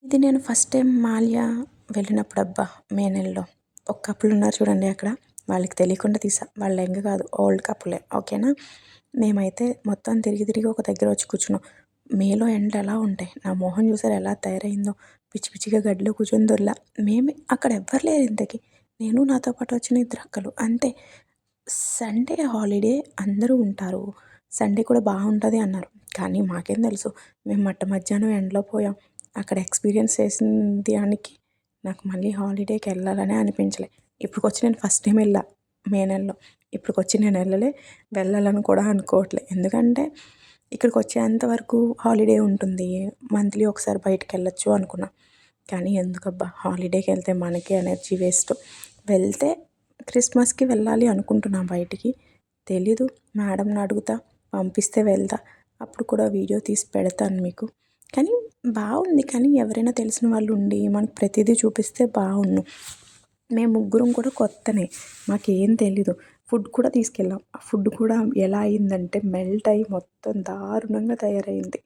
ఇది నేను first time Mallya వెళ్ళినప్పుడబ్బా! మే నెలలో. ఒక కపుల్ ఉన్నారు చూడండి అక్కడ. వాళ్ళకి తెలియకుండా తీసా. వాళ్ళు యంగ్ కాదు. ఓల్డ్ కపులే. ఓకేనా. మేమైతే మొత్తం తిరిగి తిరిగి ఒక దగ్గర వచ్చి కూర్చున్నాం. మేలో ఎండలు ఎలా ఉంటాయి. నా మొహం చూసారా ఎలా తయారైందో. పిచ్చి పిచ్చిగా గడ్డిలో కూర్చొని దొర్లా. మేమే అక్కడ ఎవ్వరు లేరు ఇంతకి. నేను నాతో పాటు వచ్చిన ఇద్దరు అక్కలు అంతే. సండే హాలిడే అందరూ ఉంటారు. సండే కూడా బాగుంటుంది అన్నారు. కానీ మాకేం తెలుసు. మేము మధ్యాహ్నం ఎండలో పోయాం. అక్కడ ఎక్స్పీరియన్స్ చేసిన దానికి నాకు మళ్ళీ హాలిడేకి వెళ్ళాలనే అనిపించలే. ఇప్పటికొచ్చి నేను ఫస్ట్ టైం వెళ్ళా మే నెలలో. ఇప్పటికొచ్చి నేను వెళ్ళాలని కూడా అనుకోవట్లే. ఎందుకంటే ఇక్కడికి వచ్చేంత వరకు హాలిడే ఉంటుంది. మంత్లీ ఒకసారి బయటికి వెళ్ళొచ్చు అనుకున్నా. కానీ ఎందుకబ్బా హాలిడేకి వెళ్తే మనకి ఎనర్జీ వేస్ట్. వెళ్తే క్రిస్మస్కి వెళ్ళాలి అనుకుంటున్నా బయటికి. తెలీదు. మేడంని అడుగుతా, పంపిస్తే వెళ్తా. అప్పుడు కూడా వీడియో తీసి పెడతాను మీకు. కానీ బాగుంది. కానీ ఎవరైనా తెలిసిన వాళ్ళు ఉండి మనకు ప్రతిదీ చూపిస్తే బాగుండు. మేము ముగ్గురం కూడా కొత్తనే. మాకేం తెలీదు. ఫుడ్ కూడా తీసుకెళ్ళాం. ఆ ఫుడ్ కూడా ఎలా అయిందంటే మెల్ట్ అయ్యి మొత్తం దారుణంగా తయారైంది.